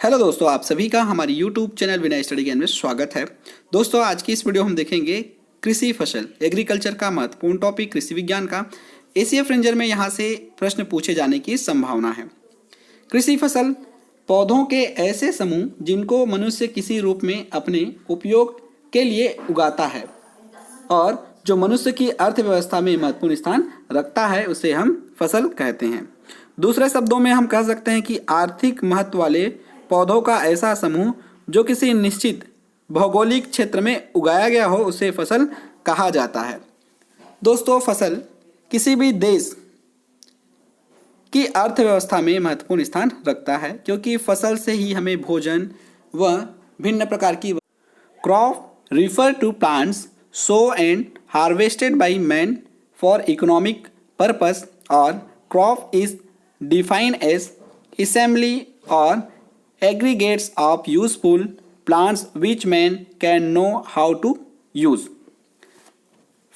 Hello दोस्तों, आप सभी का हमारे यूट्यूब चैनल विनय स्टडी ज्ञान में स्वागत है। दोस्तों, आज की इस वीडियो हम देखेंगे कृषि फसल एग्रीकल्चर का महत्वपूर्ण टॉपिक कृषि विज्ञान का। एसीएफ रेंजर में यहाँ से प्रश्न पूछे जाने की संभावना है। कृषि फसल पौधों के ऐसे समूह जिनको मनुष्य किसी रूप में अपने उपयोग के लिए उगाता है और जो मनुष्य की अर्थव्यवस्था में महत्वपूर्ण स्थान रखता है, उसे हम फसल कहते हैं। दूसरे शब्दों में हम कह सकते हैं कि आर्थिक महत्व वाले पौधों का ऐसा समूह जो किसी निश्चित भौगोलिक क्षेत्र में उगाया गया हो, उसे फसल कहा जाता है। दोस्तों, फसल किसी भी देश की अर्थव्यवस्था में महत्वपूर्ण स्थान रखता है, क्योंकि फसल से ही हमें भोजन व भिन्न प्रकार की crop refer to plants sow and harvested by man for economic purpose, और crop is defined as assembly or aggregates of useful plants which man can know how to use।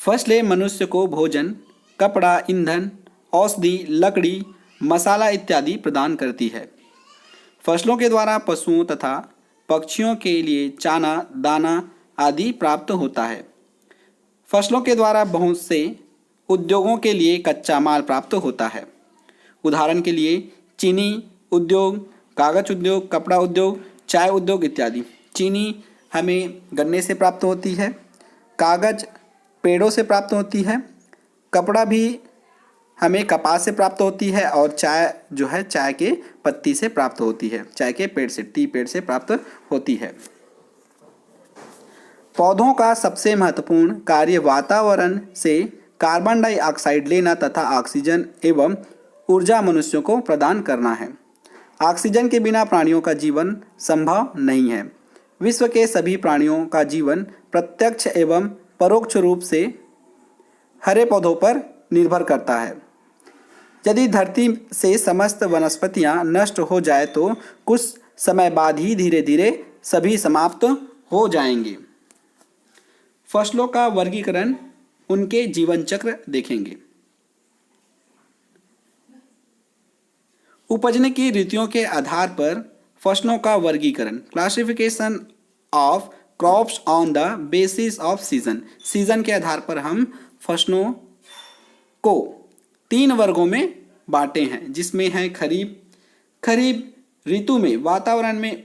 फसलें मनुष्य को भोजन, कपड़ा, ईंधन, औषधि, लकड़ी, मसाला इत्यादि प्रदान करती है। फसलों के द्वारा पशुओं तथा पक्षियों के लिए चाना, दाना आदि प्राप्त होता है। फसलों के द्वारा बहुत से उद्योगों के लिए कच्चा माल प्राप्त होता है। उदाहरण के लिए चीनी उद्योग, कागज उद्योग, कपड़ा उद्योग, चाय उद्योग इत्यादि। चीनी हमें गन्ने से प्राप्त होती है, कागज पेड़ों से प्राप्त होती है, कपड़ा भी हमें कपास से प्राप्त होती है, और चाय जो है चाय के पत्ती से प्राप्त होती है, चाय के पेड़ से, टी पेड़ से प्राप्त होती है। पौधों का सबसे महत्वपूर्ण कार्य वातावरण से कार्बन डाइऑक्साइड लेना तथा ऑक्सीजन एवं ऊर्जा मनुष्यों को प्रदान करना है। ऑक्सीजन के बिना प्राणियों का जीवन संभव नहीं है। विश्व के सभी प्राणियों का जीवन प्रत्यक्ष एवं परोक्ष रूप से हरे पौधों पर निर्भर करता है। यदि धरती से समस्त वनस्पतियां नष्ट हो जाए तो कुछ समय बाद ही धीरे धीरे सभी समाप्त हो जाएंगे। फसलों का वर्गीकरण, उनके जीवन चक्र देखेंगे। उपजने की ऋतुओं के आधार पर फसलों का वर्गीकरण, classification of crops on the basis off season. Season के आधार पर हम फसलों को 3 वर्गों में बांटे हैं, जिसमें है खरीफ। खरीफ ऋतु में वातावरण में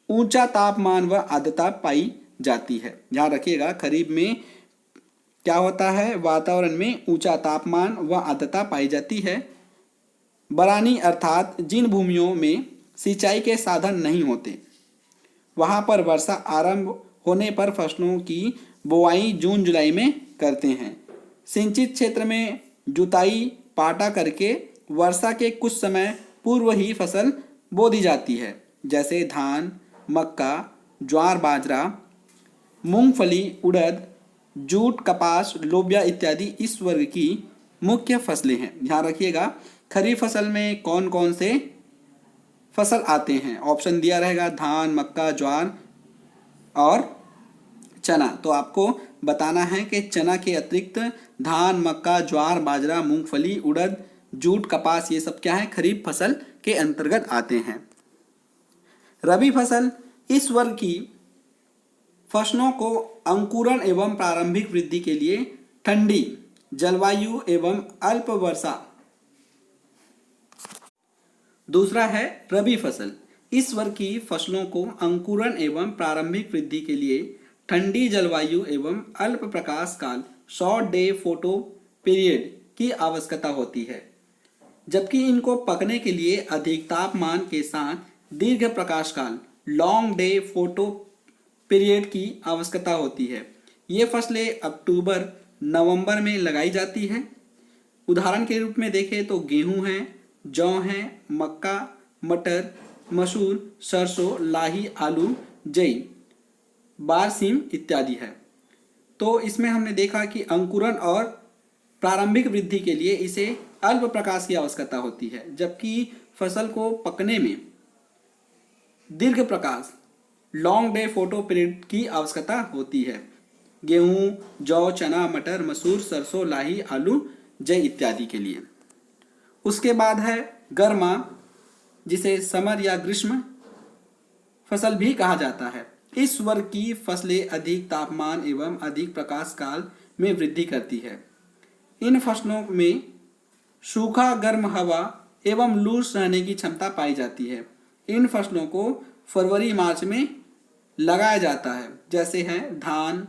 ऊंचा तापमान व आर्द्रता पाई जाती है। ध्यान रखिएगा, खरीफ में क्या होता है, वातावरण में ऊंचा तापमान व आर्द्रता पाई जाती है। बरानी अर्थात जिन भूमियों में सिंचाई के साधन नहीं होते, वहाँ पर वर्षा आरंभ होने पर फसलों की बुआई जून जुलाई में करते हैं। सिंचित क्षेत्र में जुताई पाटा करके वर्षा के कुछ समय पूर्व ही फसल बो दी जाती है, जैसे धान, मक्का, ज्वार, बाजरा, मूंगफली, उड़द, जूट, कपास, लोबिया इत्यादि इस वर्ग की मुख्य फसलें हैं। ध्यान रखिएगा, खरीफ फसल में कौन कौन से फसल आते हैं। ऑप्शन दिया रहेगा धान, मक्का, ज्वार और चना। तो आपको बताना है कि चना के अतिरिक्त धान, मक्का, ज्वार, बाजरा, मूंगफली, उड़द, जूट, कपास, ये सब क्या है, खरीफ फसल के अंतर्गत आते हैं। रबी फसल इस वर्ग की फसलों को अंकुरण एवं प्रारंभिक वृद्धि के लिए ठंडी जलवायु एवं अल्प वर्षा। दूसरा है रबी फसल। इस वर्ग की फसलों को अंकुरण एवं प्रारंभिक वृद्धि के लिए ठंडी जलवायु एवं अल्प प्रकाश काल, शॉर्ट डे फोटो पीरियड की आवश्यकता होती है, जबकि इनको पकने के लिए अधिक तापमान के साथ दीर्घ प्रकाश काल, लॉन्ग डे फोटो पीरियड की आवश्यकता होती है। ये फसलें अक्टूबर नवंबर में लगाई जाती है। उदाहरण के रूप में देखें तो गेहूं है, जौ है, मक्का, मटर, मसूर, सरसों, लाही, आलू, जई, बारसीम इत्यादि है। तो इसमें हमने देखा कि अंकुरण और प्रारंभिक वृद्धि के लिए इसे अल्प प्रकाश की आवश्यकता होती है, जबकि फसल को पकने में दीर्घ प्रकाश, लॉन्ग डे फोटो पीरियड की आवश्यकता होती है। गेहूं, जौ, चना, मटर, मसूर, सरसों, लाही, आलू, जई इत्यादि के लिए। उसके बाद है गर्मा, जिसे समर या ग्रीष्म फसल भी कहा जाता है। इस वर्ग की फसलें अधिक तापमान एवं अधिक प्रकाश काल में वृद्धि करती है। इन फसलों में सूखा, गर्म हवा एवं लू सहने की क्षमता पाई जाती है। इन फसलों को फरवरी मार्च में लगाया जाता है, जैसे है धान,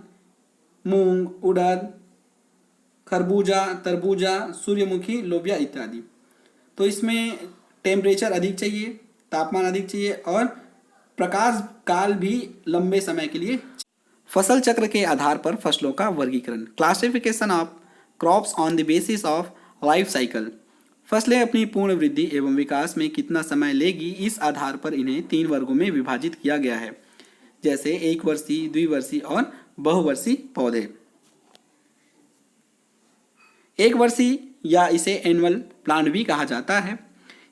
मूंग, उड़द, खरबूजा, तरबूजा, सूर्यमुखी, लोबिया इत्यादि। तो इसमें टेम्परेचर अधिक चाहिए, तापमान अधिक चाहिए और प्रकाश काल भी लंबे समय के लिए। फसल चक्र के आधार पर फसलों का वर्गीकरण, classification of crops on the basis of life cycle. फसलें अपनी पूर्ण वृद्धि एवं विकास में कितना समय लेगी, इस आधार पर इन्हें 3 वर्गों में विभाजित किया गया है, जैसे एक वर्षीय, द्विवर्षीय और बहुवर्षीय पौधे। एक वर्षीय या इसे एनुअल प्लांट भी कहा जाता है।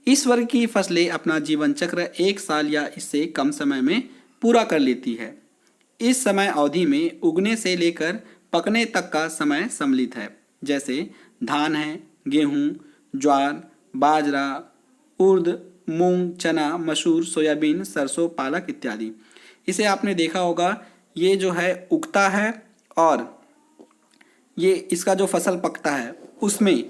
इस वर्ग की फसलें अपना जीवन चक्र 1 साल या इससे कम समय में पूरा कर लेती है। इस समय अवधि में उगने से लेकर पकने तक का समय सम्मिलित है, जैसे धान है, गेहूँ, ज्वार, बाजरा, उर्द, मूंग, चना, मसूर, सोयाबीन, सरसों, पालक इत्यादि। इसे आपने देखा होगा, ये जो है उगता है और ये इसका जो फसल पकता है उसमें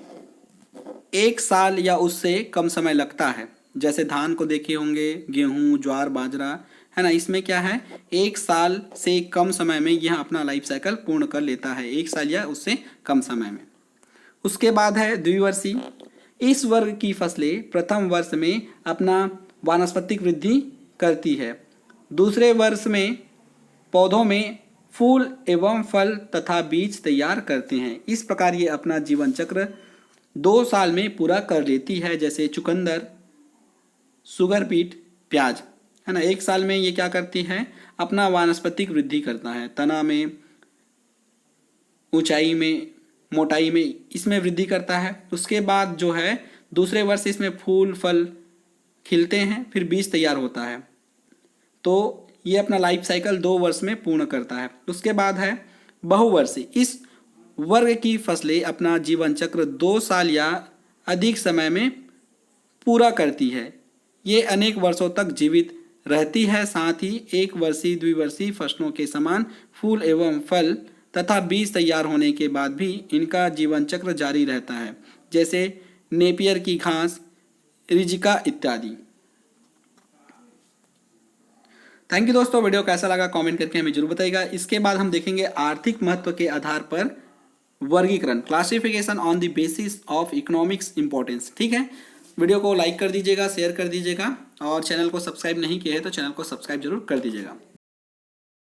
1 साल या उससे कम समय लगता है। जैसे धान को देखे होंगे, गेहूँ, ज्वार, बाजरा, है ना, इसमें क्या है 1 साल से कम समय में यह अपना लाइफ साइकिल पूर्ण कर लेता है, 1 साल या उससे कम समय में। उसके बाद है द्विवर्षीय। इस वर्ग की फसलें प्रथम वर्ष में अपना वानस्पतिक वृद्धि करती है। दूसरे वर्ष में पौधों में फूल एवं फल तथा बीज तैयार करते हैं। इस प्रकार ये अपना जीवन चक्र 2 साल में पूरा कर लेती है, जैसे चुकंदर, सुगर बीट, प्याज, है ना। 1 साल में ये क्या करती है, अपना वानस्पतिक वृद्धि करता है, तना में, ऊंचाई में, मोटाई में, इसमें वृद्धि करता है। उसके बाद जो है दूसरे वर्ष इसमें फूल फल खिलते हैं, फिर बीज तैयार होता है। तो ये अपना लाइफ साइकिल 2 वर्ष में पूर्ण करता है। उसके बाद है बहुवर्षीय। इस वर्ग की फसलें अपना जीवन चक्र 2 साल या अधिक समय में पूरा करती है। ये अनेक वर्षों तक जीवित रहती है, साथ ही 1 वर्षीय, द्विवर्षीय फसलों के समान फूल एवं फल तथा बीज तैयार होने के बाद भी इनका जीवन चक्र जारी रहता है, जैसे नेपियर की घास, रिजिका इत्यादि। थैंक यू दोस्तों, वीडियो कैसा लगा कमेंट करके हमें जरूर बताइएगा। इसके बाद हम देखेंगे आर्थिक महत्व के आधार पर वर्गीकरण, classification on the basis of economics importance. ठीक है, वीडियो को लाइक कर दीजिएगा, शेयर कर दीजिएगा और चैनल को सब्सक्राइब नहीं किया है तो चैनल को सब्सक्राइब जरूर कर दीजिएगा।